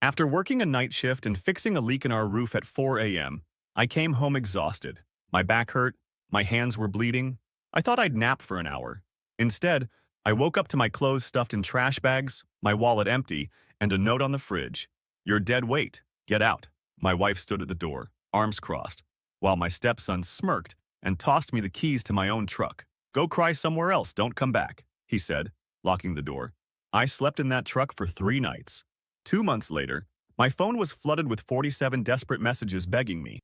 After working a night shift and fixing a leak in our roof at 4 a.m., I came home exhausted. My back hurt, my hands were bleeding. I thought I'd nap for an hour. Instead, I woke up to my clothes stuffed in trash bags, my wallet empty, and a note on the fridge. "You're dead weight. Get out." My wife stood at the door, arms crossed, while my stepson smirked and tossed me the keys to my own truck. "Go cry somewhere else, don't come back," he said, locking the door. I slept in that truck for 3 nights. 2 months later, my phone was flooded with 47 desperate messages begging me.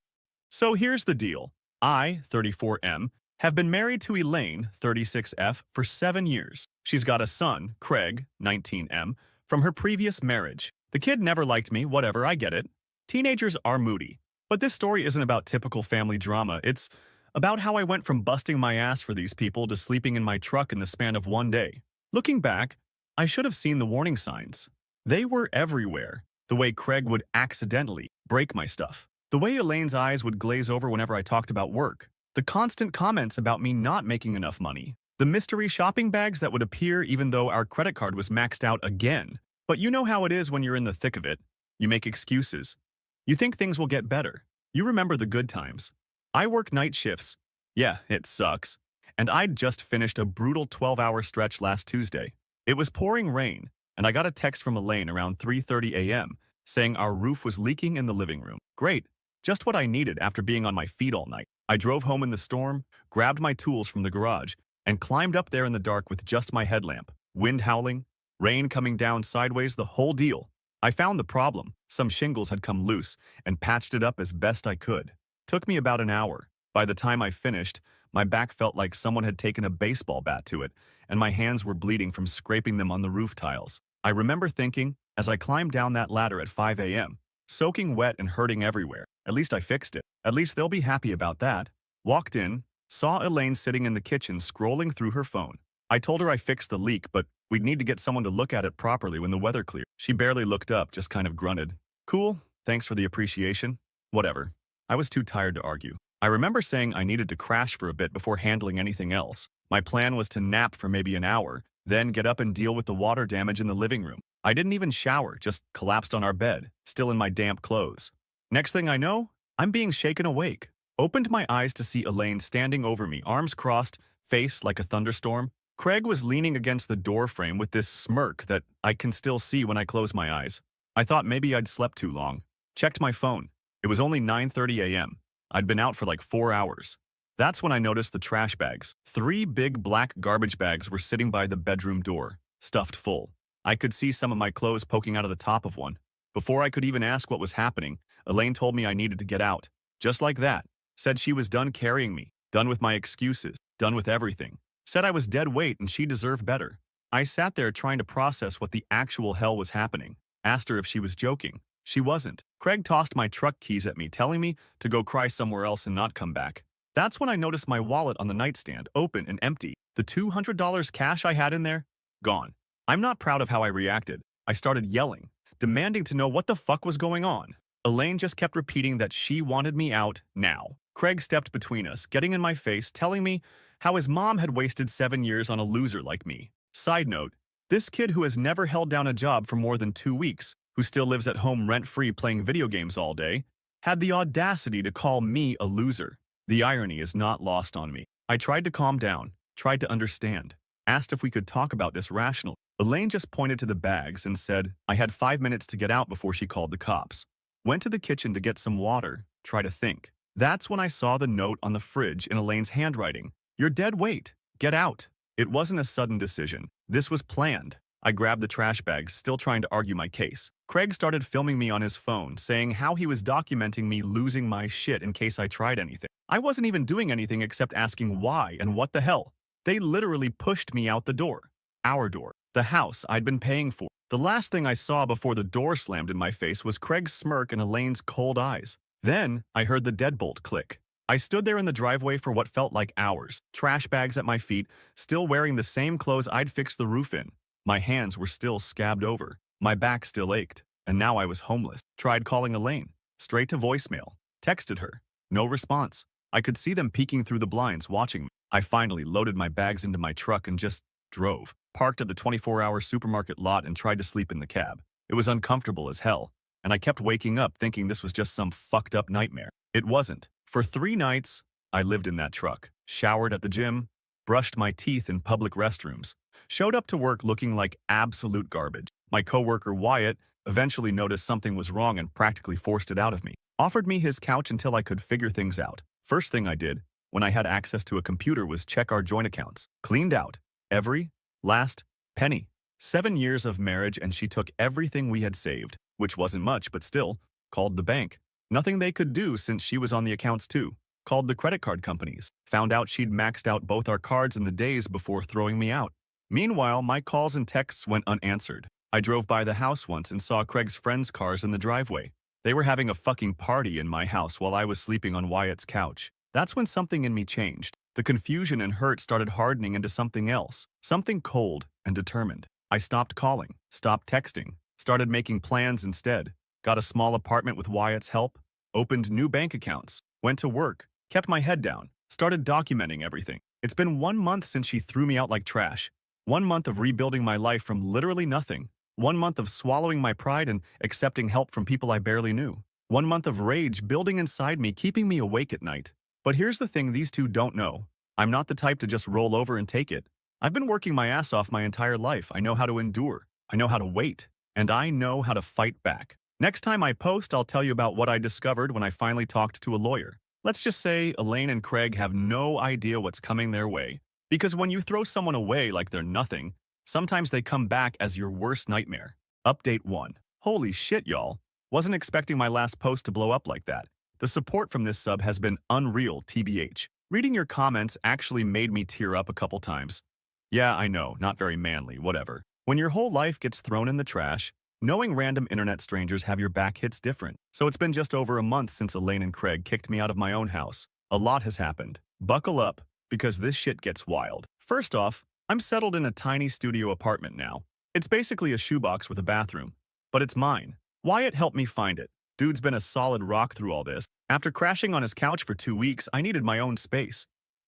So here's the deal. I, 34M, have been married to Elaine, 36F, for 7 years. She's got a son, Craig, 19M, from her previous marriage. The kid never liked me, whatever, I get it. Teenagers are moody. But this story isn't about typical family drama. It's about how I went from busting my ass for these people to sleeping in my truck in the span of one day. Looking back, I should have seen the warning signs. They were everywhere. The way Craig would accidentally break my stuff. The way Elaine's eyes would glaze over whenever I talked about work. The constant comments about me not making enough money. The mystery shopping bags that would appear even though our credit card was maxed out again. But you know how it is when you're in the thick of it. You make excuses. You think things will get better. You remember the good times. I work night shifts. Yeah, it sucks. And I'd just finished a brutal 12-hour stretch last Tuesday. It was pouring rain, and I got a text from Elaine around 3:30 a.m. saying our roof was leaking in the living room. Great. Just what I needed after being on my feet all night. I drove home in the storm, grabbed my tools from the garage, and climbed up there in the dark with just my headlamp. Wind howling, rain coming down sideways, the whole deal. I found the problem. Some shingles had come loose and patched it up as best I could. Took me about an hour. By the time I finished, my back felt like someone had taken a baseball bat to it, and my hands were bleeding from scraping them on the roof tiles. I remember thinking, as I climbed down that ladder at 5 a.m., soaking wet and hurting everywhere. At least I fixed it. At least they'll be happy about that. Walked in, saw Elaine sitting in the kitchen scrolling through her phone. I told her I fixed the leak, but we'd need to get someone to look at it properly when the weather cleared. She barely looked up, just kind of grunted. Cool, thanks for the appreciation. Whatever. I was too tired to argue. I remember saying I needed to crash for a bit before handling anything else. My plan was to nap for maybe an hour, then get up and deal with the water damage in the living room. I didn't even shower, just collapsed on our bed, still in my damp clothes. Next thing I know, I'm being shaken awake. Opened my eyes to see Elaine standing over me, arms crossed, face like a thunderstorm. Craig was leaning against the door frame with this smirk that I can still see when I close my eyes. I thought maybe I'd slept too long. Checked my phone. It was only 9:30 a.m. I'd been out for like 4 hours. That's when I noticed the trash bags. 3 big black garbage bags were sitting by the bedroom door, stuffed full. I could see some of my clothes poking out of the top of one. Before I could even ask what was happening, Elaine told me I needed to get out. Just like that. Said she was done carrying me, done with my excuses, done with everything. Said I was dead weight and she deserved better. I sat there trying to process what the actual hell was happening. Asked her if she was joking. She wasn't. Craig tossed my truck keys at me, telling me to go cry somewhere else and not come back. That's when I noticed my wallet on the nightstand, open and empty. The $200 cash I had in there, gone. I'm not proud of how I reacted. I started yelling, demanding to know what the fuck was going on. Elaine just kept repeating that she wanted me out now. Craig stepped between us, getting in my face, telling me how his mom had wasted 7 years on a loser like me. Side note, this kid who has never held down a job for more than 2 weeks, who still lives at home rent-free playing video games all day, had the audacity to call me a loser. The irony is not lost on me. I tried to calm down, tried to understand, asked if we could talk about this rationally. Elaine just pointed to the bags and said I had 5 minutes to get out before she called the cops. Went to the kitchen to get some water, try to think. That's when I saw the note on the fridge in Elaine's handwriting. "You're dead weight. Get out." It wasn't a sudden decision. This was planned. I grabbed the trash bags, still trying to argue my case. Craig started filming me on his phone, saying how he was documenting me losing my shit in case I tried anything. I wasn't even doing anything except asking why and what the hell. They literally pushed me out the door. Our door. The house I'd been paying for. The last thing I saw before the door slammed in my face was Craig's smirk and Elaine's cold eyes. Then I heard the deadbolt click. I stood there in the driveway for what felt like hours, trash bags at my feet, still wearing the same clothes I'd fixed the roof in. My hands were still scabbed over. My back still ached. And now I was homeless. Tried calling Elaine. Straight to voicemail. Texted her. No response. I could see them peeking through the blinds, watching me. I finally loaded my bags into my truck and just drove. Parked at the 24-hour supermarket lot and tried to sleep in the cab. It was uncomfortable as hell. and I kept waking up thinking this was just some fucked up nightmare. It wasn't. For 3 nights, I lived in that truck, showered at the gym, brushed my teeth in public restrooms, showed up to work looking like absolute garbage. My coworker Wyatt eventually noticed something was wrong and practically forced it out of me. Offered me his couch until I could figure things out. First thing I did, when I had access to a computer, was check our joint accounts. Cleaned out every last penny. 7 years of marriage, and she took everything we had saved, which wasn't much, but still, called the bank. Nothing they could do since she was on the accounts too. Called the credit card companies. Found out she'd maxed out both our cards in the days before throwing me out. Meanwhile, my calls and texts went unanswered. I drove by the house once and saw Craig's friends' cars in the driveway. They were having a fucking party in my house while I was sleeping on Wyatt's couch. That's when something in me changed. The confusion and hurt started hardening into something else. Something cold and determined. I stopped calling, stopped texting, started making plans instead. Got a small apartment with Wyatt's help, opened new bank accounts, went to work, kept my head down, started documenting everything. It's been 1 month since she threw me out like trash. 1 month of rebuilding my life from literally nothing. 1 month of swallowing my pride and accepting help from people I barely knew. 1 month of rage building inside me, keeping me awake at night. But here's the thing these two don't know. I'm not the type to just roll over and take it. I've been working my ass off my entire life. I know how to endure. I know how to wait. And I know how to fight back. Next time I post, I'll tell you about what I discovered when I finally talked to a lawyer. Let's just say Elaine and Craig have no idea what's coming their way. Because when you throw someone away like they're nothing, sometimes they come back as your worst nightmare. Update 1. Holy shit, y'all. Wasn't expecting my last post to blow up like that. The support from this sub has been unreal, TBH. Reading your comments actually made me tear up a couple times. Yeah, I know, not very manly, whatever. When your whole life gets thrown in the trash, knowing random internet strangers have your back hits different. So it's been just over a month since Elaine and Craig kicked me out of my own house. A lot has happened. Buckle up, because this shit gets wild. First off, I'm settled in a tiny studio apartment now. It's basically a shoebox with a bathroom. But it's mine. Wyatt helped me find it. Dude's been a solid rock through all this. After crashing on his couch for 2 weeks, I needed my own space.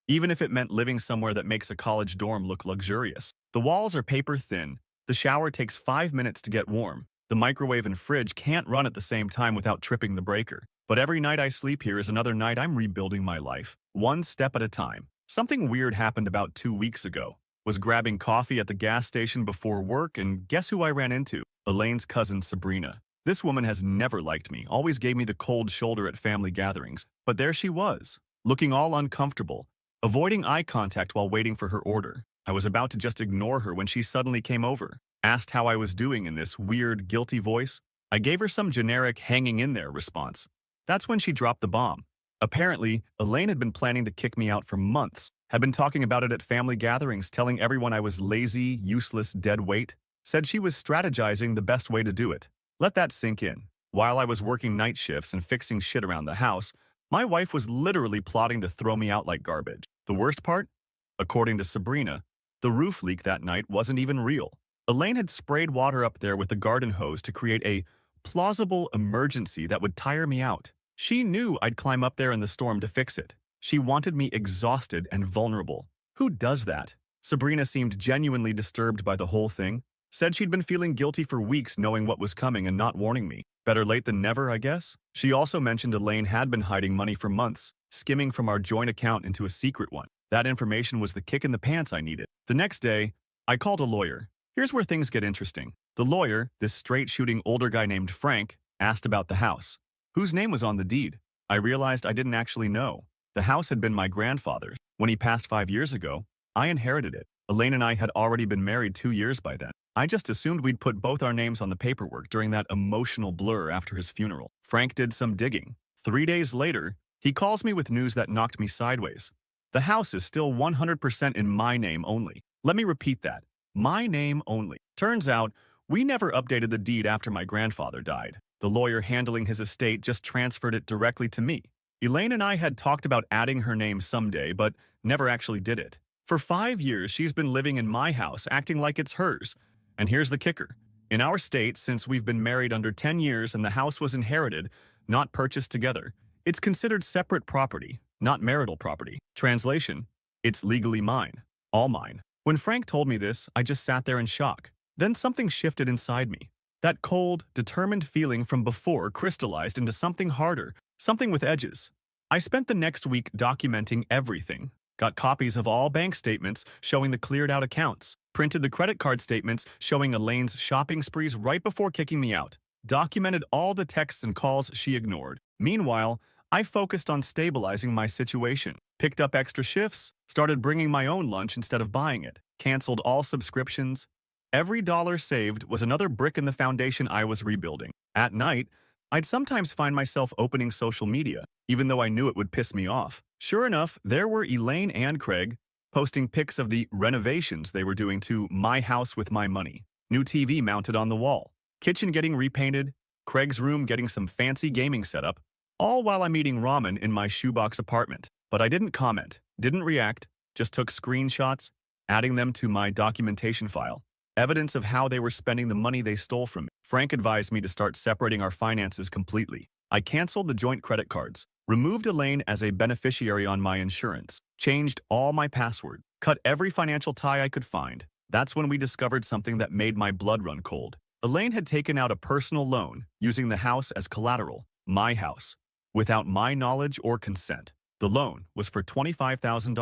Even if it meant living somewhere that makes a college dorm look luxurious. The walls are paper thin. The shower takes 5 minutes to get warm. The microwave and fridge can't run at the same time without tripping the breaker. But every night I sleep here is another night I'm rebuilding my life. 1 step at a time. Something weird happened about 2 weeks ago. Was grabbing coffee at the gas station before work, and guess who I ran into? Elaine's cousin Sabrina. This woman has never liked me, always gave me the cold shoulder at family gatherings. But there she was, looking all uncomfortable, avoiding eye contact while waiting for her order. I was about to just ignore her when she suddenly came over, asked how I was doing in this weird, guilty voice. I gave her some generic hanging in there response. That's when she dropped the bomb. Apparently, Elaine had been planning to kick me out for months, had been talking about it at family gatherings, telling everyone I was lazy, useless, dead weight. Said she was strategizing the best way to do it. Let that sink in. While I was working night shifts and fixing shit around the house, my wife was literally plotting to throw me out like garbage. The worst part? According to Sabrina, the roof leak that night wasn't even real. Elaine had sprayed water up there with the garden hose to create a plausible emergency that would tire me out. She knew I'd climb up there in the storm to fix it. She wanted me exhausted and vulnerable. Who does that? Sabrina seemed genuinely disturbed by the whole thing. Said she'd been feeling guilty for weeks knowing what was coming and not warning me. Better late than never, I guess? She also mentioned Elaine had been hiding money for months, skimming from our joint account into a secret one. That information was the kick in the pants I needed. The next day, I called a lawyer. Here's where things get interesting. The lawyer, this straight-shooting older guy named Frank, asked about the house. Whose name was on the deed? I realized I didn't actually know. The house had been my grandfather's. When he passed 5 years ago, I inherited it. Elaine and I had already been married 2 years by then. I just assumed we'd put both our names on the paperwork during that emotional blur after his funeral. Frank did some digging. 3 days later, he calls me with news that knocked me sideways. The house is still 100% in my name only. Let me repeat that. My name only. Turns out, we never updated the deed after my grandfather died. The lawyer handling his estate just transferred it directly to me. Elaine and I had talked about adding her name someday, but never actually did it. For 5 years, she's been living in my house, acting like it's hers. And here's the kicker. In our state, since we've been married under 10 years and the house was inherited, not purchased together, it's considered separate property, not marital property. Translation, it's legally mine. All mine. When Frank told me this, I just sat there in shock. Then something shifted inside me. That cold, determined feeling from before crystallized into something harder, something with edges. I spent the next week documenting everything. Got copies of all bank statements showing the cleared out accounts. Printed the credit card statements showing Elaine's shopping sprees right before kicking me out. Documented all the texts and calls she ignored. Meanwhile, I focused on stabilizing my situation. Picked up extra shifts, started bringing my own lunch instead of buying it. Canceled all subscriptions. Every dollar saved was another brick in the foundation I was rebuilding. At night, I'd sometimes find myself opening social media, even though I knew it would piss me off. Sure enough, there were Elaine and Craig posting pics of the renovations they were doing to my house with my money. New TV mounted on the wall, kitchen getting repainted, Craig's room getting some fancy gaming setup, all while I'm eating ramen in my shoebox apartment. But I didn't comment, didn't react, just took screenshots, adding them to my documentation file. Evidence of how they were spending the money they stole from me. Frank advised me to start separating our finances completely. I canceled the joint credit cards, removed Elaine as a beneficiary on my insurance, changed all my passwords, cut every financial tie I could find. That's when we discovered something that made my blood run cold. Elaine had taken out a personal loan using the house as collateral, my house, without my knowledge or consent. The loan was for $25,000.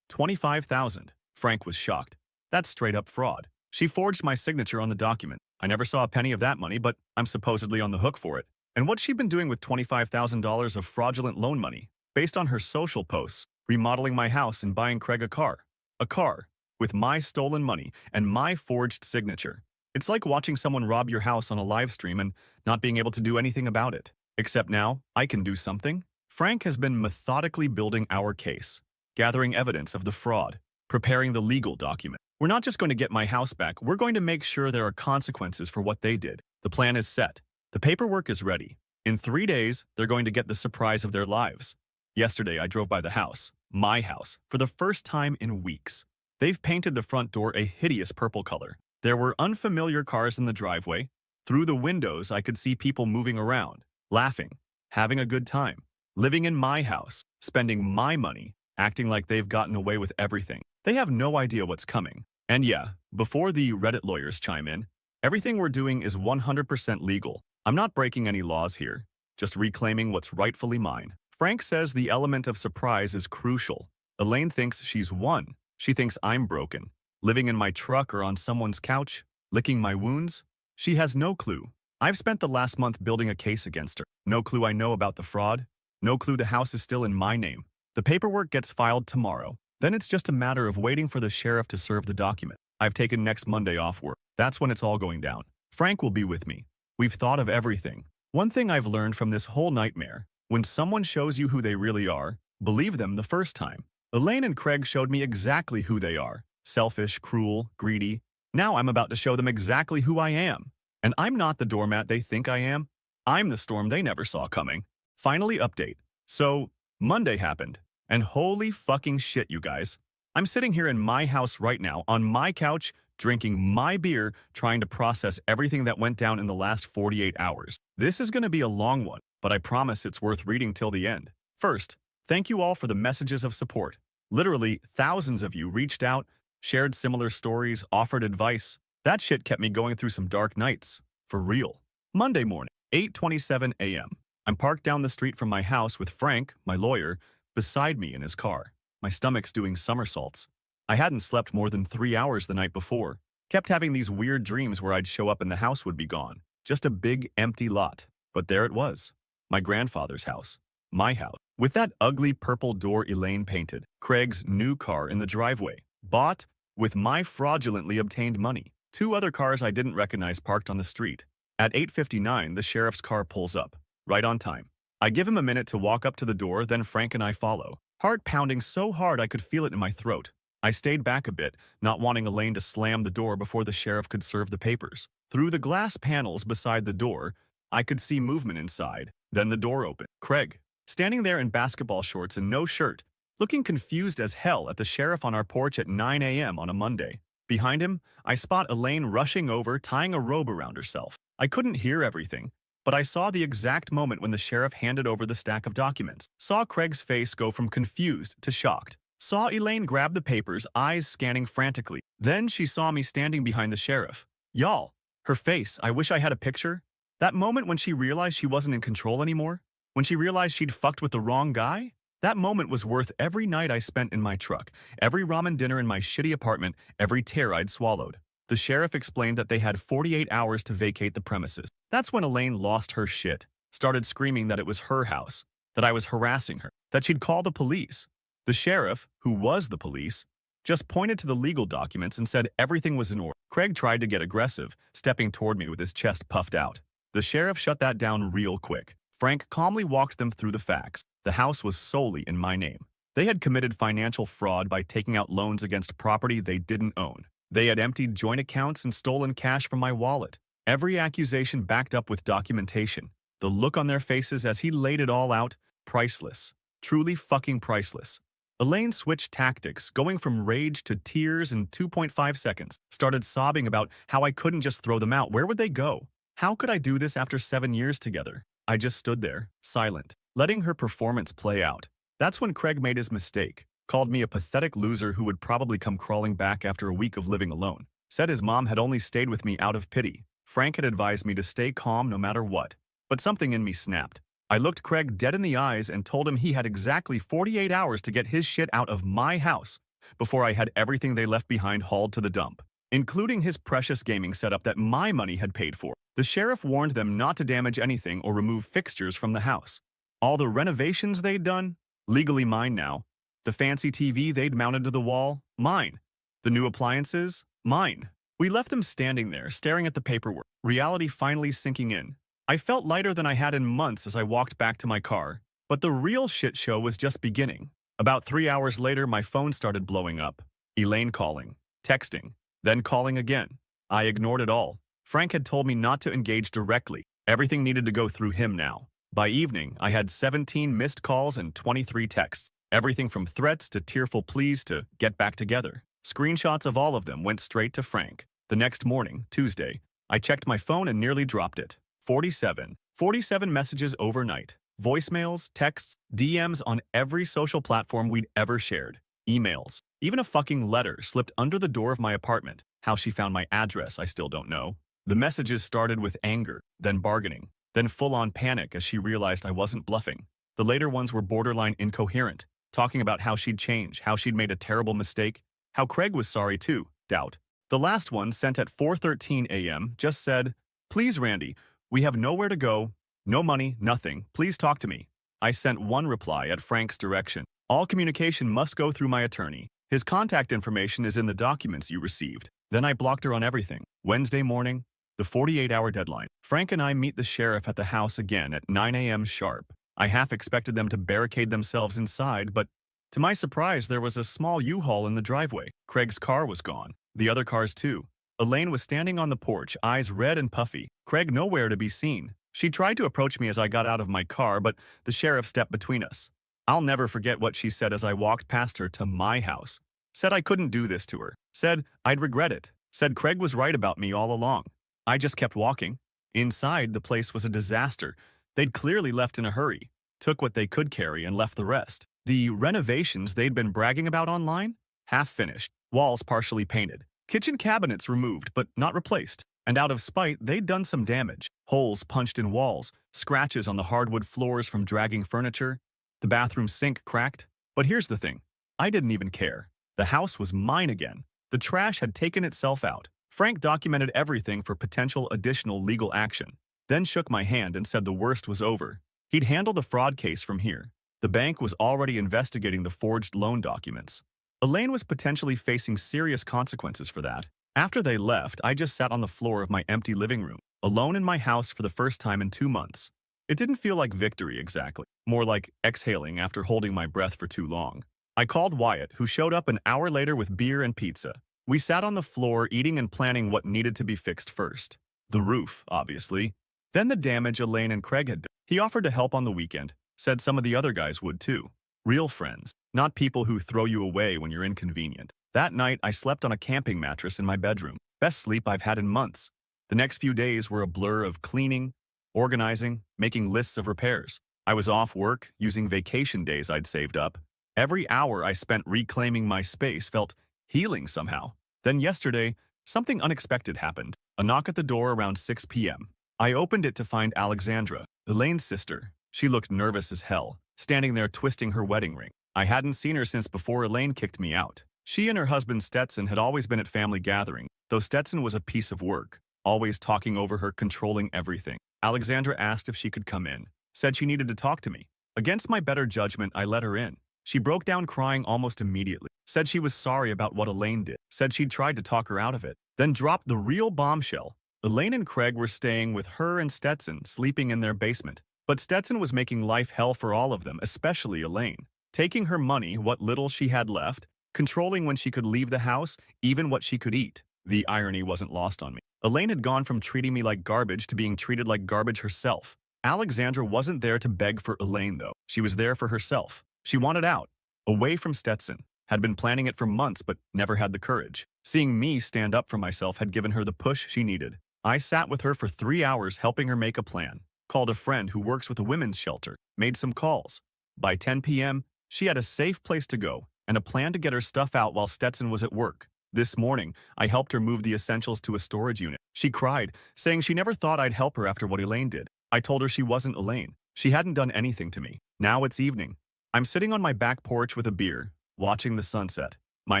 $25,000. Frank was shocked. That's straight up fraud. She forged my signature on the document. I never saw a penny of that money, but I'm supposedly on the hook for it. And what's she been doing with $25,000 of fraudulent loan money? Based on her social posts, remodeling my house and buying Craig a car. A car with my stolen money and my forged signature. It's like watching someone rob your house on a live stream and not being able to do anything about it. Except now, I can do something. Frank has been methodically building our case, gathering evidence of the fraud, preparing the legal document. We're not just going to get my house back, we're going to make sure there are consequences for what they did. The plan is set. The paperwork is ready. In 3 days, they're going to get the surprise of their lives. Yesterday, I drove by the house, my house, for the first time in weeks. They've painted the front door a hideous purple color. There were unfamiliar cars in the driveway. Through the windows, I could see people moving around, laughing, having a good time, living in my house, spending my money, acting like they've gotten away with everything. They have no idea what's coming. And yeah, before the Reddit lawyers chime in, everything we're doing is 100% legal. I'm not breaking any laws here, just reclaiming what's rightfully mine. Frank says the element of surprise is crucial. Elaine thinks she's won. She thinks I'm broken, living in my truck or on someone's couch, licking my wounds. She has no clue. I've spent the last month building a case against her. No clue I know about the fraud. No clue the house is still in my name. The paperwork gets filed tomorrow. Then it's just a matter of waiting for the sheriff to serve the document. I've taken next Monday off work. That's when it's all going down. Frank will be with me. We've thought of everything. One thing I've learned from this whole nightmare, when someone shows you who they really are, believe them the first time. Elaine and Craig showed me exactly who they are. Selfish, cruel, greedy. Now I'm about to show them exactly who I am. And I'm not the doormat they think I am. I'm the storm they never saw coming. Finally, update. So, Monday happened. And holy fucking shit, you guys. I'm sitting here in my house right now, on my couch, drinking my beer, trying to process everything that went down in the last 48 hours. This is going to be a long one, but I promise it's worth reading till the end. First, thank you all for the messages of support. Literally, thousands of you reached out, shared similar stories, offered advice. That shit kept me going through some dark nights. For real. Monday morning, 8:27 a.m. I'm parked down the street from my house with Frank, my lawyer, beside me in his car. My stomach's doing somersaults. I hadn't slept more than 3 hours the night before. Kept having these weird dreams where I'd show up and the house would be gone. Just a big, empty lot. But there it was. My grandfather's house. My house. With that ugly purple door Elaine painted. Craig's new car in the driveway. Bought with my fraudulently obtained money. 2 other cars I didn't recognize parked on the street. At 8:59, the sheriff's car pulls up. Right on time. I give him a minute to walk up to the door, then Frank and I follow. Heart pounding so hard I could feel it in my throat. I stayed back a bit, not wanting Elaine to slam the door before the sheriff could serve the papers. Through the glass panels beside the door, I could see movement inside. Then the door opened. Craig, standing there in basketball shorts and no shirt, looking confused as hell at the sheriff on our porch at 9 a.m. on a Monday. Behind him, I spot Elaine rushing over, tying a robe around herself. I couldn't hear everything, but I saw the exact moment when the sheriff handed over the stack of documents. Saw Craig's face go from confused to shocked. Saw Elaine grab the papers, eyes scanning frantically. Then she saw me standing behind the sheriff. Y'all, Her face, I wish I had a picture. That moment when she realized she wasn't in control anymore, when she realized she'd fucked with the wrong guy, that moment was worth every night I spent in my truck, every ramen dinner in my shitty apartment, every tear I'd swallowed. The sheriff explained that they had 48 hours to vacate the premises. That's when Elaine lost her shit, started screaming that it was her house, that I was harassing her, that she'd call the police. The sheriff, who was the police, just pointed to the legal documents and said everything was in order. Craig tried to get aggressive, stepping toward me with his chest puffed out. The sheriff shut that down real quick. Frank calmly walked them through the facts. The house was solely in my name. They had committed financial fraud by taking out loans against property they didn't own. They had emptied joint accounts and stolen cash from my wallet. Every accusation backed up with documentation. The look on their faces as he laid it all out, priceless. Truly fucking priceless. Elaine switched tactics, going from rage to tears in 2.5 seconds. Started sobbing about how I couldn't just throw them out. Where would they go? How could I do this after 7 years together? I just stood there, silent, letting her performance play out. That's when Craig made his mistake, called me a pathetic loser who would probably come crawling back after a week of living alone. Said his mom had only stayed with me out of pity. Frank had advised me to stay calm no matter what. But something in me snapped. I looked Craig dead in the eyes and told him he had exactly 48 hours to get his shit out of my house before I had everything they left behind hauled to the dump, including his precious gaming setup that my money had paid for. The sheriff warned them not to damage anything or remove fixtures from the house. All the renovations they'd done, legally mine now. The fancy TV they'd mounted to the wall, mine. The new appliances, mine. We left them standing there, staring at the paperwork, reality finally sinking in. I felt lighter than I had in months as I walked back to my car, but the real shit show was just beginning. About 3 hours later, my phone started blowing up. Elaine calling, texting, then calling again. I ignored it all. Frank had told me not to engage directly. Everything needed to go through him now. By evening, I had 17 missed calls and 23 texts. Everything from threats to tearful pleas to get back together. Screenshots of all of them went straight to Frank. The next morning, Tuesday, I checked my phone and nearly dropped it. 47 messages overnight. Voicemails, texts, DMs on every social platform we'd ever shared. Emails. Even a fucking letter slipped under the door of my apartment. How she found my address, I still don't know. The messages started with anger, then bargaining, then full-on panic as she realized I wasn't bluffing. The later ones were borderline incoherent, talking about how she'd changed, how she'd made a terrible mistake, how Craig was sorry too, doubt. The last one, sent at 4:13 a.m., just said, "Please, Randy, we have nowhere to go, no money, nothing. Please talk to me." I sent one reply at Frank's direction. "All communication must go through my attorney. His contact information is in the documents you received." Then I blocked her on everything. Wednesday morning, the 48-hour deadline. Frank and I meet the sheriff at the house again at 9 a.m. sharp. I half expected them to barricade themselves inside, but to my surprise, there was a small U-Haul in the driveway. Craig's car was gone. The other cars too. Elaine was standing on the porch, eyes red and puffy. Craig nowhere to be seen. She tried to approach me as I got out of my car, but the sheriff stepped between us. I'll never forget what she said as I walked past her to my house. Said I couldn't do this to her. Said I'd regret it. Said Craig was right about me all along. I just kept walking. Inside, the place was a disaster. They'd clearly left in a hurry, took what they could carry and left the rest. The renovations they'd been bragging about online? Half finished. Walls partially painted. Kitchen cabinets removed, but not replaced. And out of spite, they'd done some damage. Holes punched in walls, scratches on the hardwood floors from dragging furniture. The bathroom sink cracked. But here's the thing. I didn't even care. The house was mine again. The trash had taken itself out. Frank documented everything for potential additional legal action. Then shook my hand and said the worst was over. He'd handle the fraud case from here. The bank was already investigating the forged loan documents. Elaine was potentially facing serious consequences for that. After they left, I just sat on the floor of my empty living room, alone in my house for the first time in 2 months. It didn't feel like victory exactly, more like exhaling after holding my breath for too long. I called Wyatt, who showed up an hour later with beer and pizza. We sat on the floor eating and planning what needed to be fixed first. The roof, obviously. Then the damage Elaine and Craig had done. He offered to help on the weekend, said some of the other guys would too. Real friends, not people who throw you away when you're inconvenient. That night, I slept on a camping mattress in my bedroom. Best sleep I've had in months. The next few days were a blur of cleaning, organizing, making lists of repairs. I was off work, using vacation days I'd saved up. Every hour I spent reclaiming my space felt healing somehow. Then yesterday, something unexpected happened. A knock at the door around 6 p.m. I opened it to find Alexandra, Elaine's sister. She looked nervous as hell, standing there twisting her wedding ring. I hadn't seen her since before Elaine kicked me out. She and her husband Stetson had always been at family gatherings, though Stetson was a piece of work, always talking over her, controlling everything. Alexandra asked if she could come in, said she needed to talk to me. Against my better judgment, I let her in. She broke down crying almost immediately, said she was sorry about what Elaine did, said she'd tried to talk her out of it, then dropped the real bombshell. Elaine and Craig were staying with her and Stetson, sleeping in their basement. But Stetson was making life hell for all of them, especially Elaine. Taking her money, what little she had left, controlling when she could leave the house, even what she could eat. The irony wasn't lost on me. Elaine had gone from treating me like garbage to being treated like garbage herself. Alexandra wasn't there to beg for Elaine, though. She was there for herself. She wanted out, away from Stetson. Had been planning it for months, but never had the courage. Seeing me stand up for myself had given her the push she needed. I sat with her for 3 hours helping her make a plan. Called a friend who works with a women's shelter. Made some calls. By 10 p.m., she had a safe place to go and a plan to get her stuff out while Stetson was at work. This morning, I helped her move the essentials to a storage unit. She cried, saying she never thought I'd help her after what Elaine did. I told her she wasn't Elaine. She hadn't done anything to me. Now it's evening. I'm sitting on my back porch with a beer, watching the sunset. My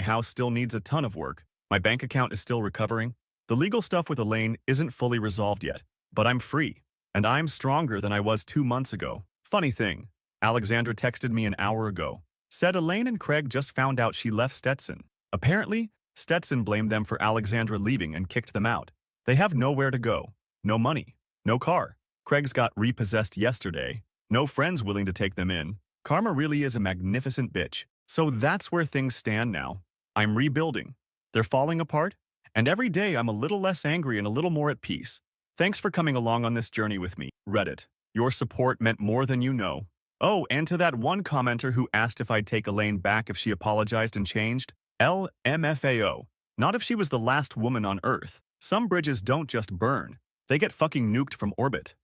house still needs a ton of work. My bank account is still recovering. The legal stuff with Elaine isn't fully resolved yet, but I'm free. And I'm stronger than I was 2 months ago. Funny thing, Alexandra texted me an hour ago. Said Elaine and Craig just found out she left Stetson. Apparently, Stetson blamed them for Alexandra leaving and kicked them out. They have nowhere to go. No money. No car. Craig's got repossessed yesterday. No friends willing to take them in. Karma really is a magnificent bitch. So that's where things stand now. I'm rebuilding. They're falling apart. And every day I'm a little less angry and a little more at peace. Thanks for coming along on this journey with me, Reddit. Your support meant more than you know. Oh, and to that one commenter who asked if I'd take Elaine back if she apologized and changed, LMFAO. Not if she was the last woman on Earth. Some bridges don't just burn. They get fucking nuked from orbit.